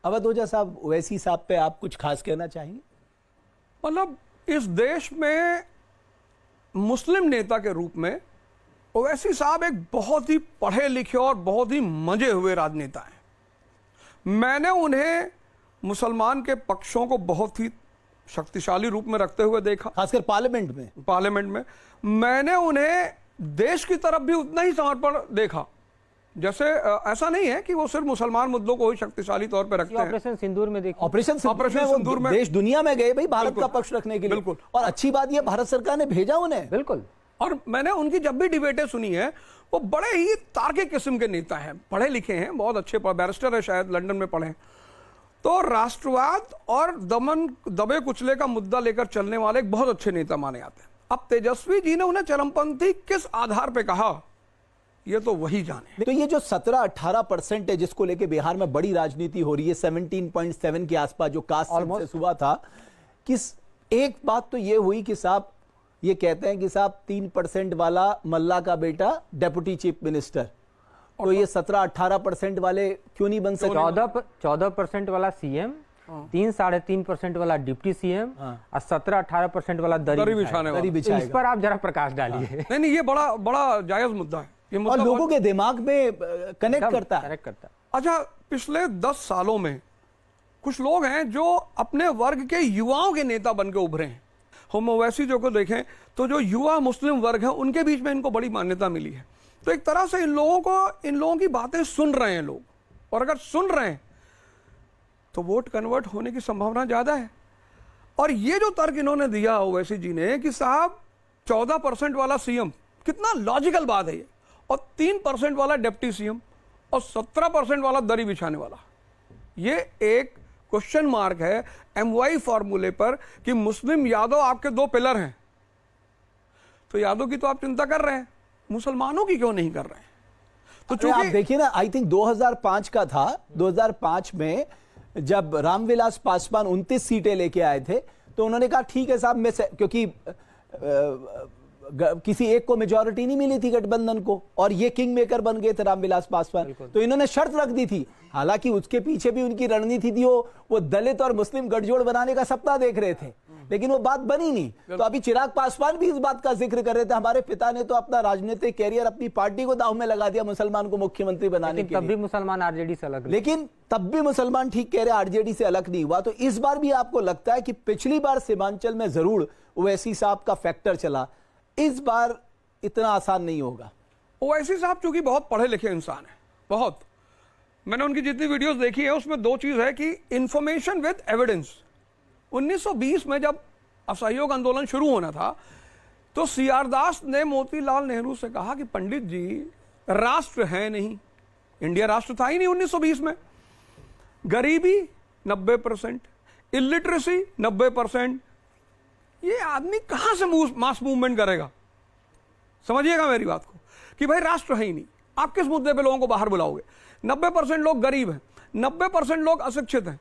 अवध ओझा साहब, ओवैसी साहब पे आप कुछ खास कहना चाहेंगे? मतलब इस देश में मुस्लिम नेता के रूप में ओवैसी साहब एक बहुत ही पढ़े लिखे और बहुत ही मजे हुए राजनेता हैं। मैंने उन्हें मुसलमान के पक्षों को बहुत ही शक्तिशाली रूप में रखते हुए देखा, खासकर पार्लियामेंट में। मैंने उन्हें देश की तरफ भी उतना ही समर्पण देखा। जैसे ऐसा नहीं है कि वो सिर्फ मुसलमान मुद्दों को ही शक्तिशाली तौर पर रखते हैं। ऑपरेशन सिंदूर में देखिए, ऑपरेशन सिंदूर में देश दुनिया में गए भाई भारत का पक्ष रखने के लिए। बिल्कुल। और अच्छी बात यह भारत सरकार ने भेजा उन्हें। बिल्कुल। और मैंने उनकी जब भी डिबेटें सुनी है, वो बड़े ही तार्किक किस्म के नेता हैं, पढ़े लिखे हैं, बहुत अच्छे बैरिस्टर है, शायद लंदन में पढ़े हैं। तो राष्ट्रवाद और दबे कुचले का मुद्दा लेकर चलने वाले एक बहुत अच्छे नेता माने जाते हैं। अब तेजस्वी जी ने उन्हें चरमपंथी किस आधार पर कहा, ये तो वही जाने। तो ये जो 17-18% है जिसको लेके बिहार में बड़ी राजनीति हो रही है, 17.7 के आसपास जो कास्ट सेंसस हुआ था, किस एक बात तो ये हुई कि साहब ये कहते हैं कि साहब 3% वाला मल्ला का बेटा डेप्यूटी चीफ मिनिस्टर, तो ये 17-18% वाले क्यों नहीं बन सके? 14% वाला सीएम, 3-3.5% वाला डिप्टी सीएम और 17-18% वाला दरी बिछाएगा। इस पर आप जरा प्रकाश डालिए। नहीं, ये बड़ा जायज मुद्दा है। और लोगों के दिमाग में कनेक्ट करता है। अच्छा, पिछले 10 सालों में कुछ लोग हैं जो अपने वर्ग के युवाओं के नेता बनकर उभरे हैं। हम ओवैसी जो को देखें तो जो युवा मुस्लिम वर्ग है उनके बीच में इनको बड़ी मान्यता मिली है। तो एक तरह से इन लोगों की बातें सुन रहे हैं लोग, और अगर सुन रहे हैं तो वोट कन्वर्ट होने की संभावना ज्यादा है। और ये जो तर्क इन्होंने दिया ओवैसी जी ने कि साहब 14% वाला सीएम, कितना लॉजिकल बात है ये, और 3% वाला डिप्टी सीएम और 17% वाला दरी बिछाने वाला, ये एक क्वेश्चन मार्क है MY फॉर्मूले पर कि मुस्लिम यादव आपके 2 पिलर हैं। तो यादव की तो आप चिंता कर रहे हैं, मुसलमानों की क्यों नहीं कर रहे हैं? तो चूंकि आप देखिए ना, आई थिंक 2005 का था, 2005 में जब रामविलास पासवान 29 सीटें लेके आए थे तो उन्होंने कहा ठीक है साहब, मैं क्योंकि किसी एक को मेजॉरिटी नहीं मिली थी गठबंधन को, और ये किंग मेकर बन गए थे रामविलास पासवान, तो इन्होंने शर्त रख दी थी। हालांकि उसके पीछे भी उनकी रणनीति थी, वो दलित और मुस्लिम गठजोड़ बनाने का सपना देख रहे थे, लेकिन वो बात बनी नहीं। तो अभी चिराग पासवान भी इस बात का जिक्र कर रहे थे, हमारे पिता ने तो अपना राजनीतिक कैरियर, अपनी पार्टी को दांव में लगा दिया मुसलमान को मुख्यमंत्री बनाने के लिए। तब भी मुसलमान आरजेडी से अलग, लेकिन तब भी मुसलमान, ठीक कह रहे, आरजेडी से अलग नहीं हुआ। तो इस बार भी आपको लगता है कि पिछली बार सीमांचल में जरूर ओवैसी साहब का फैक्टर चला, इस बार इतना आसान नहीं होगा? ओवैसी साहब चूंकि बहुत पढ़े लिखे इंसान है, बहुत, मैंने उनकी जितनी वीडियोस देखी है उसमें 2 चीज है कि इंफॉर्मेशन विद एविडेंस। 1920 में जब असहयोग आंदोलन शुरू होना था तो CR दास ने मोतीलाल नेहरू से कहा कि पंडित जी, राष्ट्र है नहीं, इंडिया राष्ट्र था ही नहीं 1920 में, गरीबी 90%, इलिटरेसी 90%, ये आदमी कहां से मास मूवमेंट करेगा? समझिएगा मेरी बात को कि भाई राष्ट्र है ही नहीं, आप किस मुद्दे पे लोगों को बाहर बुलाओगे? 90% लोग गरीब हैं, 90% लोग अशिक्षित हैं,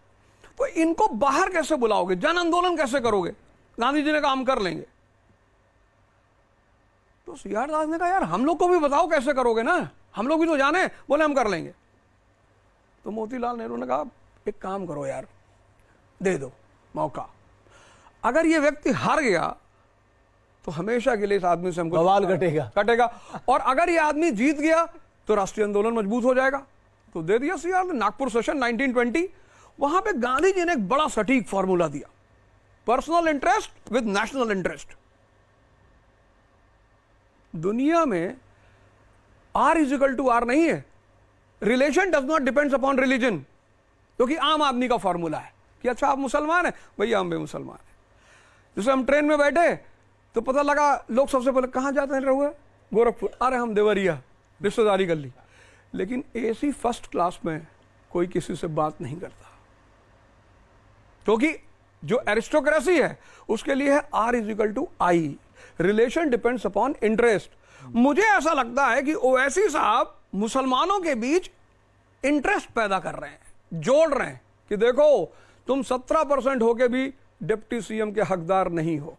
तो इनको बाहर कैसे बुलाओगे? जन आंदोलन कैसे करोगे? गांधी जी ने कहा हम कर लेंगे। तो CR दास ने कहा यार हम लोग को भी बताओ कैसे करोगे ना, हम लोग भी तो जाने। बोले हम कर लेंगे। तो मोतीलाल नेहरू ने कहा एक काम करो यार, दे दो मौका, अगर ये व्यक्ति हार गया तो हमेशा के लिए इस आदमी से हमको बवाल कटेगा, और अगर ये आदमी जीत गया तो राष्ट्रीय आंदोलन मजबूत हो जाएगा। तो दे दिया CR ने। नागपुर सेशन 1920, वहां पे गांधी जी ने एक बड़ा सटीक फॉर्मूला दिया, personal interest with national interest. दुनिया में R=R नहीं है, relation does not depends upon religion, क्योंकि आम आदमी का फॉर्मूला है कि अच्छा आप मुसलमान हैं, भैया हम भी मुसलमान हैं। जैसे हम ट्रेन में बैठे तो पता लगा, लोग सबसे पहले कहां जाते हैं, रहुआ गोरखपुर, अरे हम देवरिया, रिश्तेदारी कर ली। लेकिन AC फर्स्ट क्लास में कोई किसी से बात नहीं करता, क्योंकि जो एरिस्टोक्रेसी है उसके लिए है R=I, relation depends upon interest. मुझे ऐसा लगता है कि ओवैसी साहब मुसलमानों के बीच इंटरेस्ट पैदा कर रहे हैं, जोड़ रहे हैं कि देखो तुम 17% होके भी डिप्टी CM के हकदार नहीं हो।